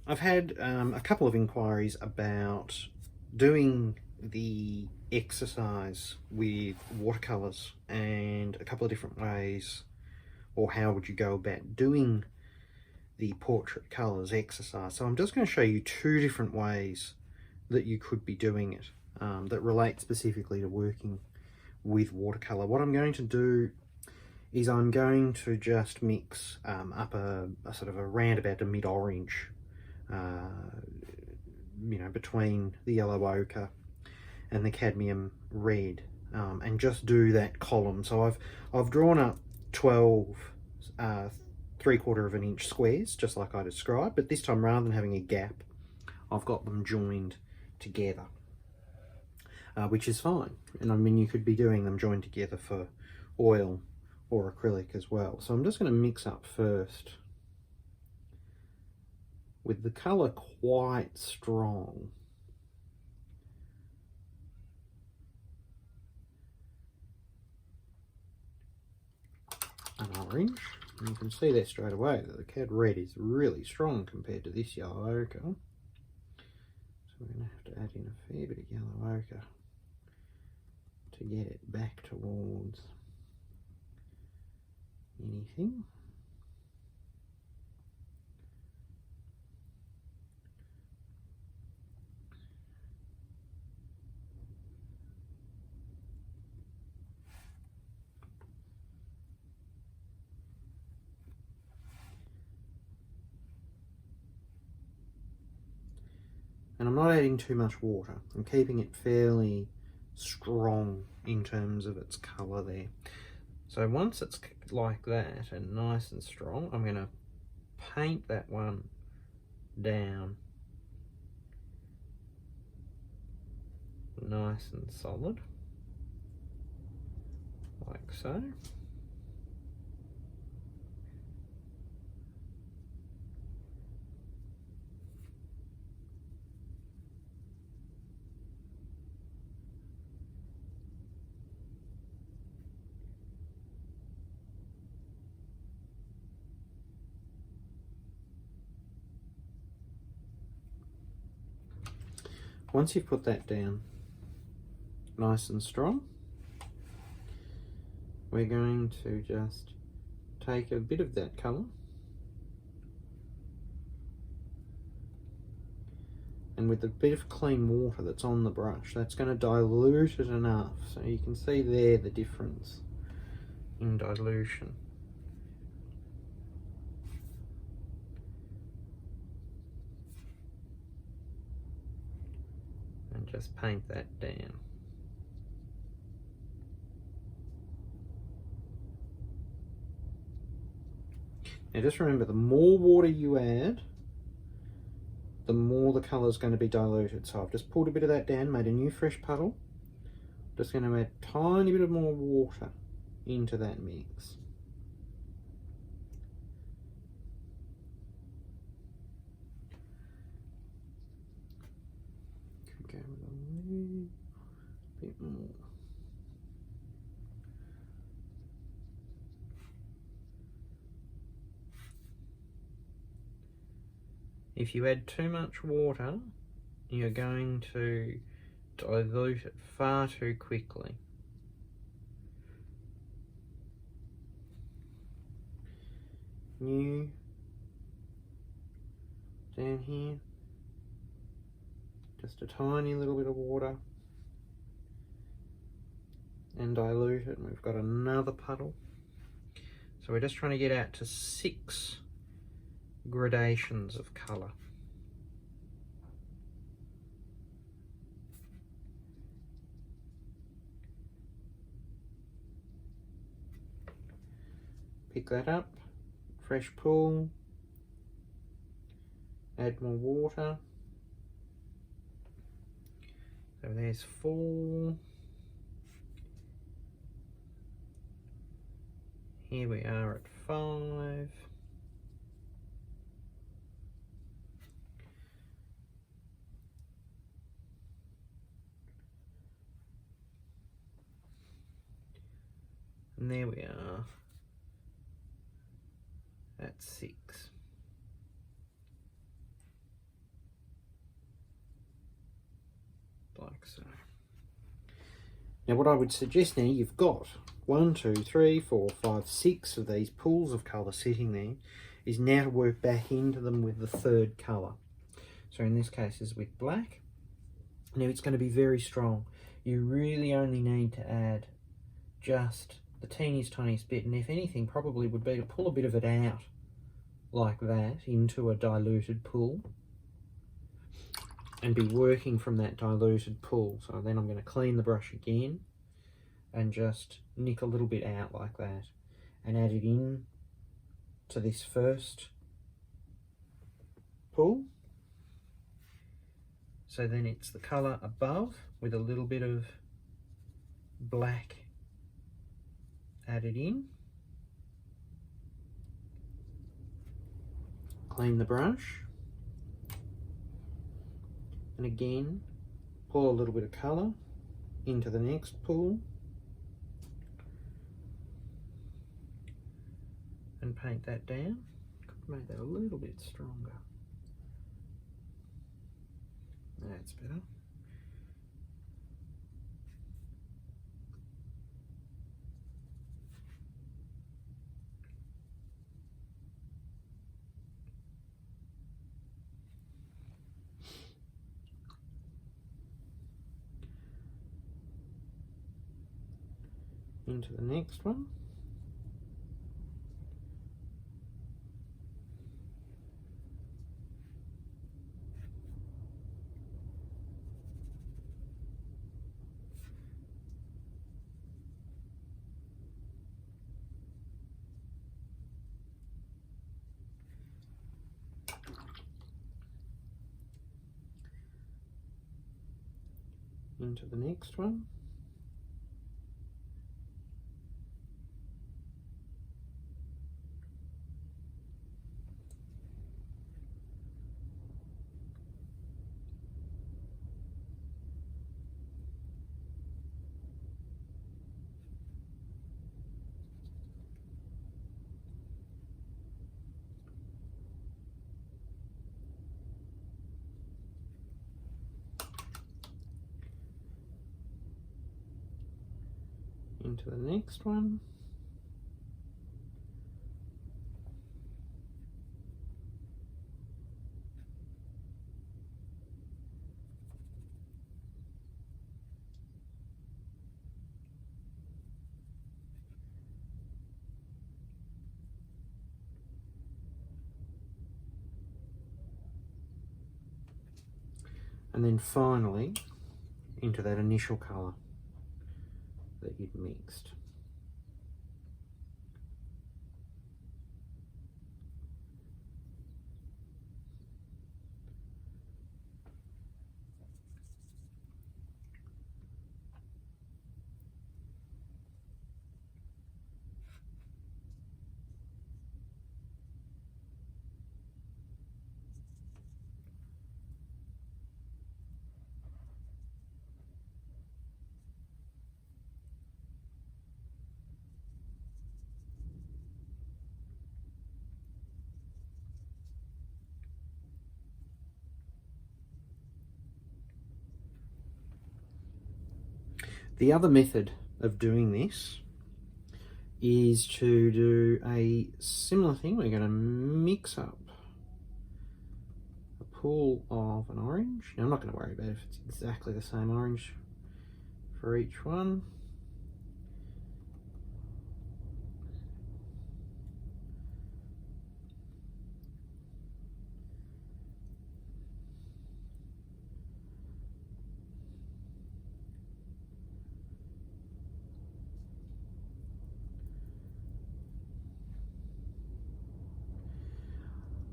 I've had a couple of inquiries about doing the exercise with watercolours and a couple of different ways, or how would you go about doing the portrait colours exercise. So I'm just going to show you two different ways that you could be doing it that relate specifically to working with watercolour. What I'm going to do is I'm going to just mix up a sort of a roundabout to mid-orange, you know, between the yellow ochre and the cadmium red, and just do that column. So I've drawn up 12 3/4 of an inch squares, just like I described, but this time rather than having a gap, I've got them joined together, which is fine. And I mean, you could be doing them joined together for oil or acrylic as well. So I'm just going to mix up first with the colour quite strong. An orange, and you can see there straight away that the cad red is really strong compared to this yellow ochre. So we're going to have to add in a fair bit of yellow ochre to get it back towards anything. And I'm not adding too much water. I'm keeping it fairly strong in terms of its colour there. So once it's like that and nice and strong, I'm going to paint that one down nice and solid, like so. Once you've put that down nice and strong, we're going to just take a bit of that colour and with a bit of clean water that's on the brush, that's going to dilute it enough. So you can see there the difference in dilution. And just paint that down. Now just remember, the more water you add, the more the colour is going to be diluted. So I've just pulled a bit of that down, made a new fresh puddle. Just going to add a tiny bit of more water into that mix. Could go with a little bit more. If you add too much water, you're going to dilute it far too quickly. New down here, just a tiny little bit of water and dilute it, and we've got another puddle. So we're just trying to get out to 6 gradations of colour. Pick that up, fresh pull, add more water. So there's 4. Here we are at 5. And there we are at 6. like so. Now what I would suggest now, you've got 1, 2, 3, 4, 5, 6 of these pools of colour sitting there, is now to work back into them with the third colour. So in this case is with black. Now it's going to be very strong. You really only need to add just the tiniest bit, and if anything probably would be to pull a bit of it out like that into a diluted pool and be working from that diluted pool. So then I'm going to clean the brush again and just nick a little bit out like that and add it in to this first pool. So then it's the colour above with a little bit of black added in. Clean the brush. And again, pull a little bit of colour into the next pool. And paint that down. Could make that a little bit stronger. That's better. Into the next one. Into the next one. Into the next one. And then finally into that initial colour that you'd mixed. The other method of doing this is to do a similar thing. We're going to mix up a pool of an orange. Now I'm not going to worry about if it's exactly the same orange for each one.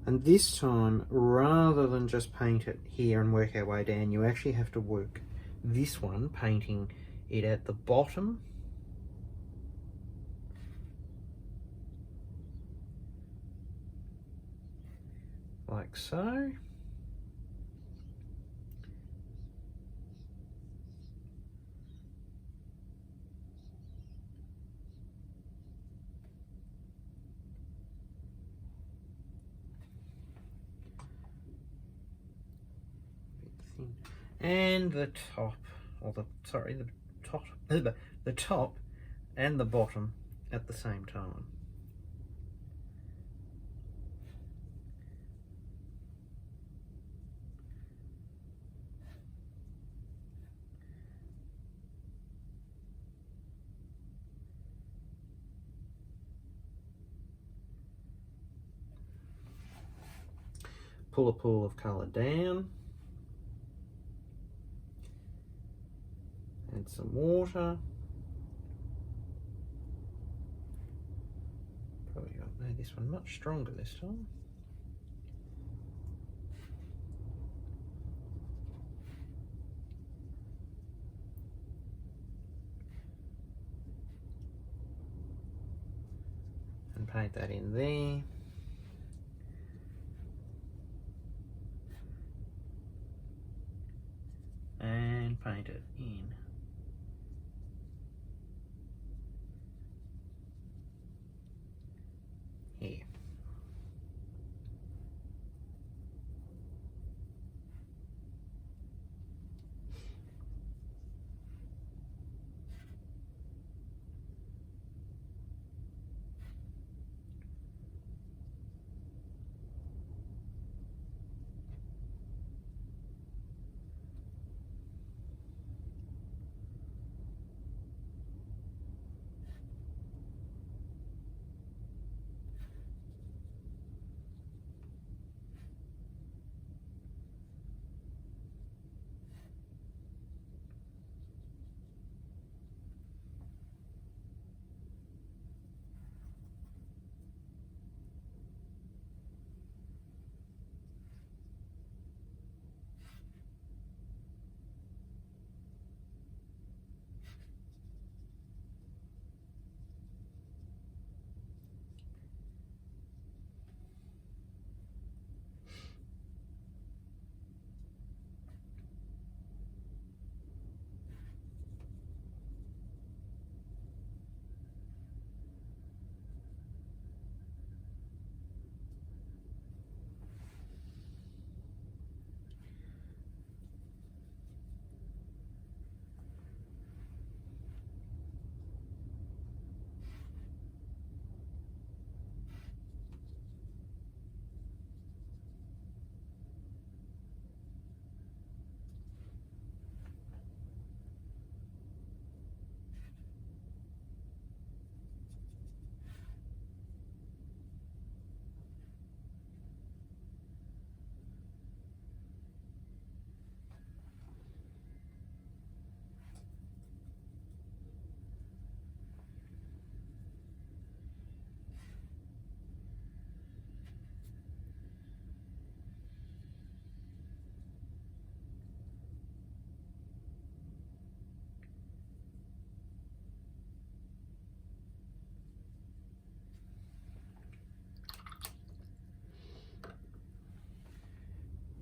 And this time, rather than just paint it here and work our way down, you actually have to work this one, painting it at the bottom. Like so. And the top. or the top, the top and the bottom at the same time. Pull a pool of colour down, add some water. Probably made this one much stronger this time. And paint that in there. And paint it in here.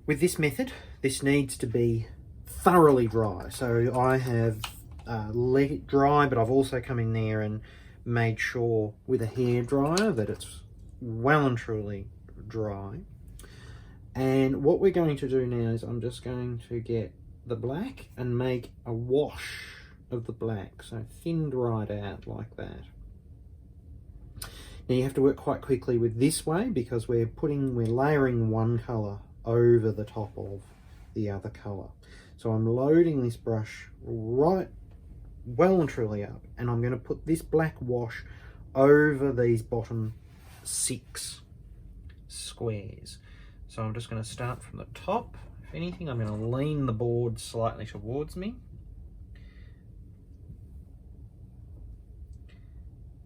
With this method, this needs to be thoroughly dry. So I have let it dry, but I've also come in there and made sure with a hairdryer that it's well and truly dry. And what we're going to do now is I'm just going to get the black and make a wash of the black, so thinned right out like that. Now you have to work quite quickly with this way because we're layering one colour over the top of the other colour. So I'm loading this brush right well and truly up, and I'm going to put this black wash over these bottom 6 squares. So I'm just going to start from the top. If anything, I'm going to lean the board slightly towards me.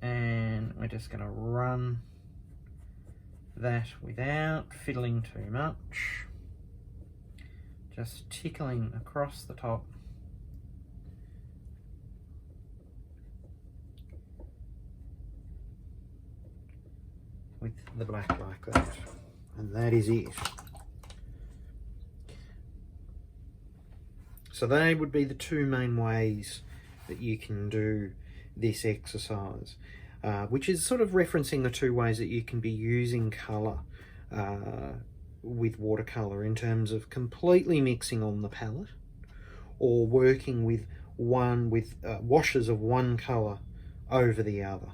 And we're just going to run that without fiddling too much. Just tickling across the top. With the black like that. And that is it. So they would be the 2 main ways that you can do this exercise, which is sort of referencing the 2 ways that you can be using colour with watercolour in terms of completely mixing on the palette or working with washes of one colour over the other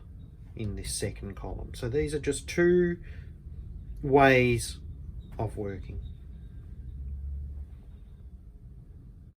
in this second column. So these are just two ways of working.